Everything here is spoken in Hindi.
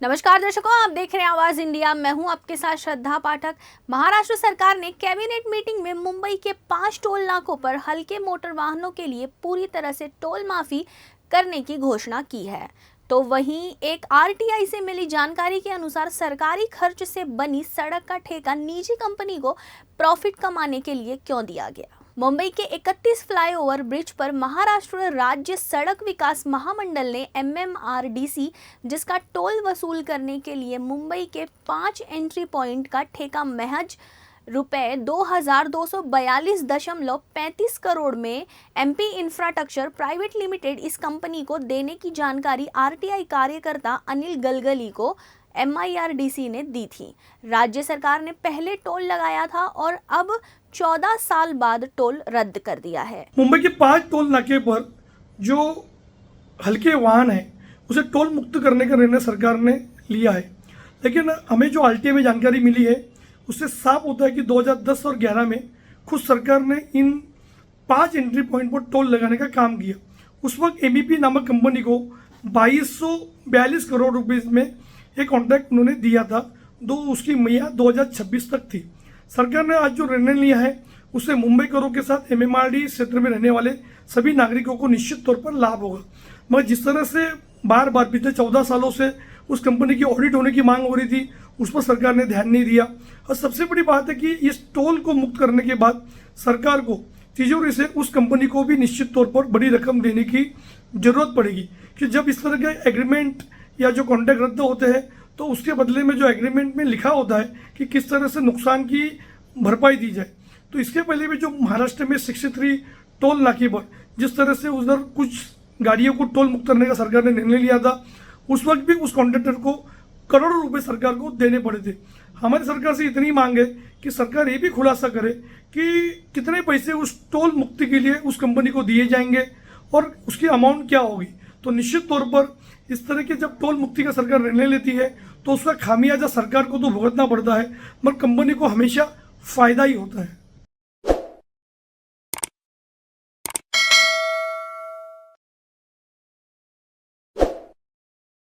नमस्कार दर्शकों, आप देख रहे हैं आवाज इंडिया। मैं हूं आपके साथ श्रद्धा पाठक। महाराष्ट्र सरकार ने कैबिनेट मीटिंग में मुंबई के 5 टोल नाकों पर हल्के मोटर वाहनों के लिए पूरी तरह से टोल माफी करने की घोषणा की है। तो वहीं एक आरटीआई से मिली जानकारी के अनुसार सरकारी खर्च से बनी सड़क का ठेका निजी कंपनी को प्रॉफिट कमाने के लिए क्यों दिया गया। मुंबई के 31 फ्लाईओवर ब्रिज पर महाराष्ट्र राज्य सड़क विकास महामंडल ने MMRDC, जिसका टोल वसूल करने के लिए मुंबई के 5 एंट्री पॉइंट का ठेका महज रुपए 2242.35 करोड़ में MP इंफ्रास्ट्रक्चर प्राइवेट लिमिटेड इस कंपनी को देने की जानकारी आरटीआई कार्यकर्ता अनिल गलगली को MIRDC ने दी थी। राज्य सरकार ने पहले टोल लगाया था और अब 14 साल बाद टोल रद्द कर दिया है। मुंबई के 5 टोल नाके पर जो हल्के वाहन है उसे टोल मुक्त करने का निर्णय सरकार ने लिया है, लेकिन हमें जो RTI में जानकारी मिली है उससे साफ होता है कि 2010 और 11 में खुद सरकार ने इन 5 एंट्री पॉइंट पर टोल लगाने का काम किया। उस वक्त MEP नामक कंपनी को 2242 करोड़ रुपए में एक कॉन्ट्रैक्ट उन्होंने दिया था, उसकी मियाद 2026 तक थी। सरकार ने आज जो निर्णय लिया है उससे मुंबई करों के साथ MMRD क्षेत्र में रहने वाले सभी नागरिकों को निश्चित तौर पर लाभ होगा। मगर जिस तरह से बार बार पिछले 14 सालों से उस कंपनी की ऑडिट होने की मांग हो रही थी, उस पर सरकार ने ध्यान नहीं दिया। और सबसे बड़ी बात है कि इस टोल को मुक्त करने के बाद सरकार को तिजोरी से उस कंपनी को भी निश्चित तौर पर बड़ी रकम देने की जरूरत पड़ेगी कि जब इस तरह के एग्रीमेंट या जो कॉन्ट्रैक्ट रद्द होते हैं तो उसके बदले में जो एग्रीमेंट में लिखा होता है कि किस तरह से नुकसान की भरपाई दी जाए। तो इसके पहले भी जो महाराष्ट्र में 63 टोल नाके पर जिस तरह से उधर कुछ गाड़ियों को टोल मुक्त करने का सरकार ने निर्णय लिया था, उस वक्त भी उस कॉन्ट्रैक्टर को करोड़ों रुपए सरकार को देने पड़े थे। हमारी सरकार से इतनी मांग है कि सरकार ये भी खुलासा करे कि कितने पैसे उस टोल मुक्ति के लिए उस कंपनी को दिए जाएंगे और उसकी अमाउंट क्या होगी। तो निश्चित तौर पर इस तरह के जब टोल मुक्ति का सरकार निर्णय लेती है तो उसका खामियाजा सरकार को तो भुगतना पड़ता है, मगर कंपनी को हमेशा फायदा ही होता है।